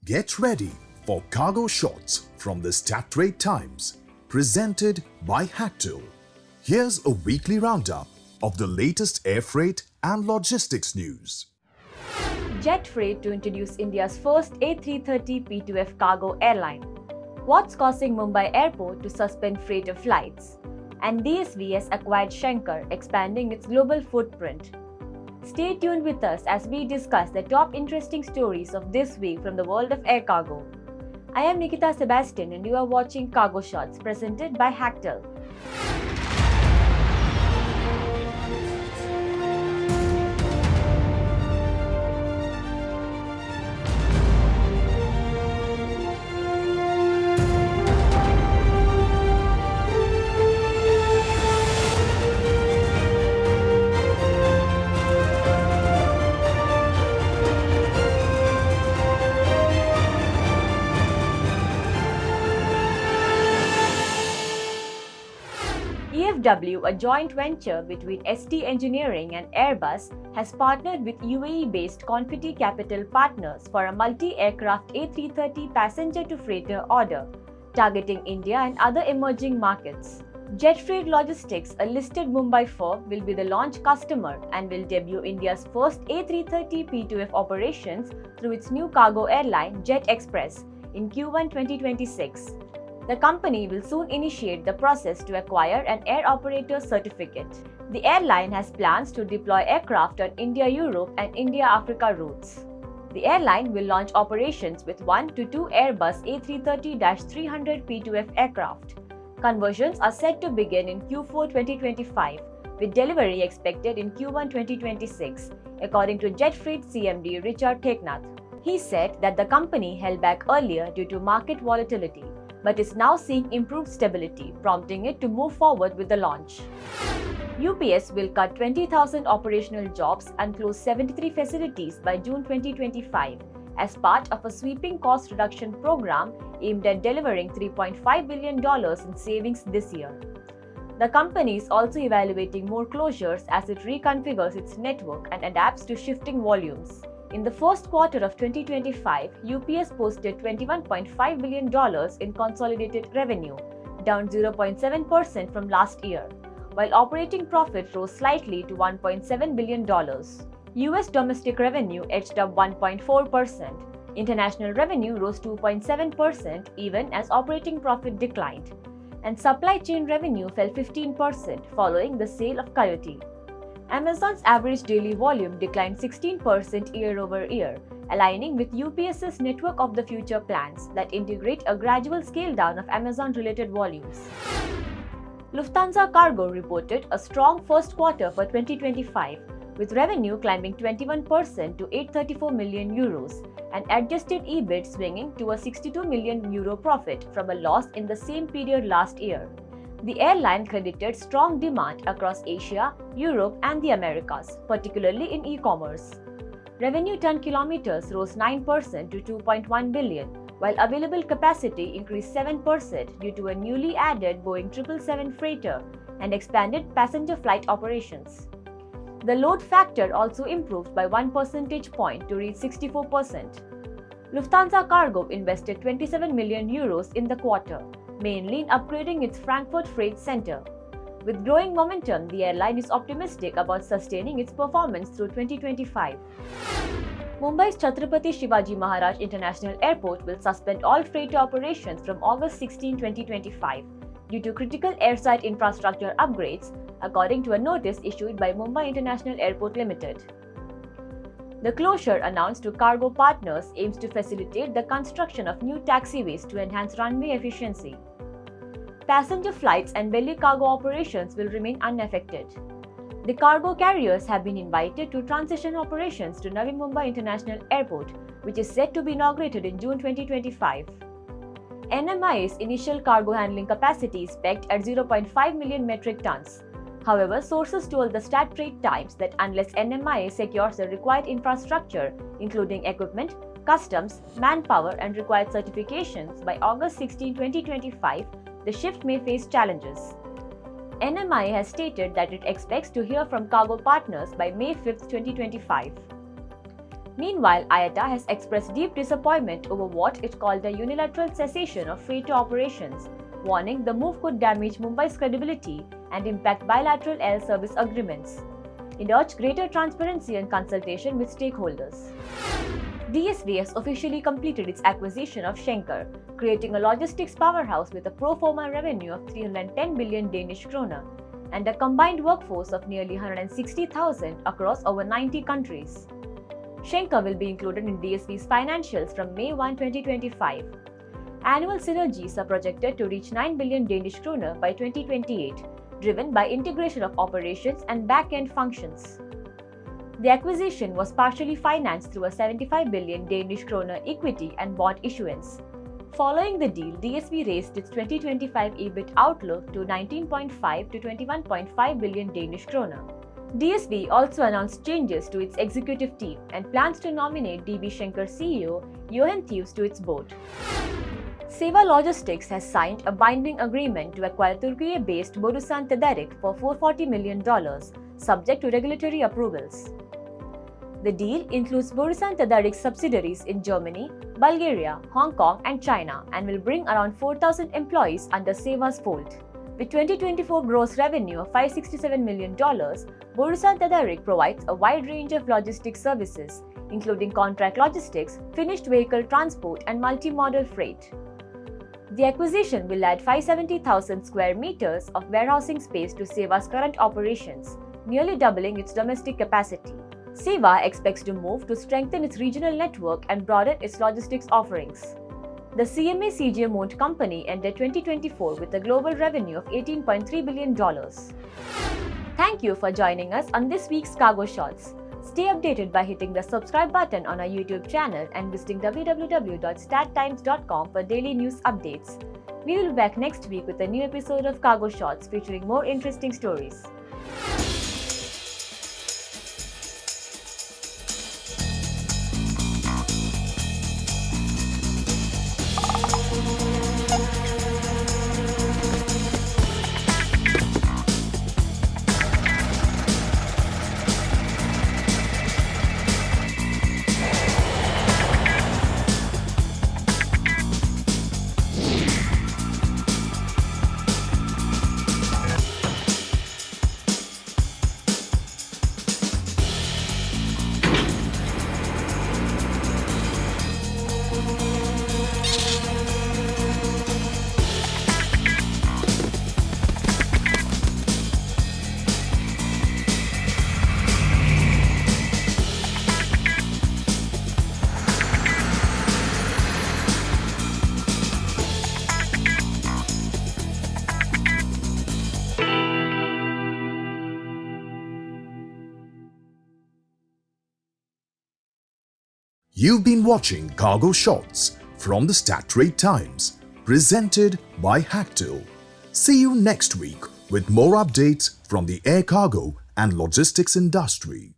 Get ready for cargo shots from the Strat Times, presented by HACTL. Here's a weekly roundup of the latest air freight and logistics news. Jet Freight to introduce India's first A330 P2F cargo airline. What's causing Mumbai airport to suspend freighter flights? And DSV has acquired Schenker, expanding its global footprint. Stay tuned with us as we discuss the top interesting stories of this week from the world of air cargo. I am Nikita Sebastian and you are watching Cargo Shots presented by HACTL. EFW, a joint venture between ST Engineering and Airbus, has partnered with UAE-based Confetti Capital Partners for a multi-aircraft A330 passenger-to-freighter order, targeting India and other emerging markets. Jet Freight Logistics, a listed Mumbai firm, will be the launch customer and will debut India's first A330 P2F operations through its new cargo airline Jet Express in Q1 2026. The company will soon initiate the process to acquire an air operator certificate. The airline has plans to deploy aircraft on India-Europe and India-Africa routes. The airline will launch operations with 1 to 2 Airbus A330-300 P2F aircraft. Conversions are set to begin in Q4 2025, with delivery expected in Q1 2026, according to Jet Freight CMD Richard Theknath. He said that the company held back earlier due to market volatility, but is now seeing improved stability, prompting it to move forward with the launch. UPS will cut 20,000 operational jobs and close 73 facilities by June 2025 as part of a sweeping cost reduction program aimed at delivering $3.5 billion in savings this year. The company is also evaluating more closures as it reconfigures its network and adapts to shifting volumes. In the first quarter of 2025, UPS posted $21.5 billion in consolidated revenue, down 0.7% from last year, while operating profit rose slightly to $1.7 billion. US domestic revenue edged up 1.4%. International revenue rose 2.7% even as operating profit declined, and supply chain revenue fell 15% following the sale of Coyote. Amazon's average daily volume declined 16% year-over-year, aligning with UPS's Network of the Future plans that integrate a gradual scale-down of Amazon-related volumes. Lufthansa Cargo reported a strong first quarter for 2025, with revenue climbing 21% to €834 million and adjusted EBIT swinging to a €62 million profit from a loss in the same period last year. The airline credited strong demand across Asia, Europe, and the Americas, particularly in e-commerce. Revenue ton kilometers rose 9% to 2.1 billion, while available capacity increased 7% due to a newly added Boeing 777 freighter and expanded passenger flight operations. The load factor also improved by 1 percentage point to reach 64%. Lufthansa Cargo invested €27 million in the quarter, mainly in upgrading its Frankfurt Freight Center. With growing momentum, the airline is optimistic about sustaining its performance through 2025. Mumbai's Chhatrapati Shivaji Maharaj International Airport will suspend all freighter operations from August 16, 2025 due to critical airside infrastructure upgrades, according to a notice issued by Mumbai International Airport Limited. The closure announced to cargo partners aims to facilitate the construction of new taxiways to enhance runway efficiency. Passenger flights and belly cargo operations will remain unaffected. The cargo carriers have been invited to transition operations to Navi Mumbai International Airport, which is set to be inaugurated in June 2025. NMIA's initial cargo handling capacity is pegged at 0.5 million metric tons. However, sources told the Strat Times that unless NMIA secures the required infrastructure, including equipment, customs, manpower, and required certifications by August 16, 2025, the shift may face challenges. NMIA has stated that it expects to hear from cargo partners by May 5, 2025. Meanwhile, IATA has expressed deep disappointment over what it called a unilateral cessation of freighter operations, warning the move could damage Mumbai's credibility and impact bilateral air service agreements. It urged greater transparency and consultation with stakeholders. DSV has officially completed its acquisition of Schenker, creating a logistics powerhouse with a pro forma revenue of 310 billion Danish kroner and a combined workforce of nearly 160,000 across over 90 countries. Schenker will be included in DSV's financials from May 1, 2025. Annual synergies are projected to reach 9 billion Danish kroner by 2028, driven by integration of operations and back-end functions. The acquisition was partially financed through a 75 billion Danish kroner equity and bond issuance. Following the deal, DSV raised its 2025 EBIT outlook to 19.5 to 21.5 billion Danish kroner. DSV also announced changes to its executive team and plans to nominate DB Schenker CEO Johan Thews to its board. CEVA Logistics has signed a binding agreement to acquire Turkey-based Borusan Tedarik for $440 million, subject to regulatory approvals. The deal includes Borusan Tedarik's subsidiaries in Germany, Bulgaria, Hong Kong, and China and will bring around 4,000 employees under CEVA's fold. With 2024 gross revenue of $567 million, Borusan Tedarik provides a wide range of logistics services, including contract logistics, finished vehicle transport, and multimodal freight. The acquisition will add 570,000 square meters of warehousing space to CEVA's current operations, nearly doubling its domestic capacity. CEVA expects to move to strengthen its regional network and broaden its logistics offerings. The CMA CGM-owned company ended 2024 with a global revenue of $18.3 billion. Thank you for joining us on this week's Cargo Shots. Stay updated by hitting the subscribe button on our YouTube channel and visiting www.stattimes.com for daily news updates. We will be back next week with a new episode of Cargo Shots featuring more interesting stories. You've been watching Cargo Shots from the Tedarik Times, presented by HACTL. See you next week with more updates from the air cargo and logistics industry.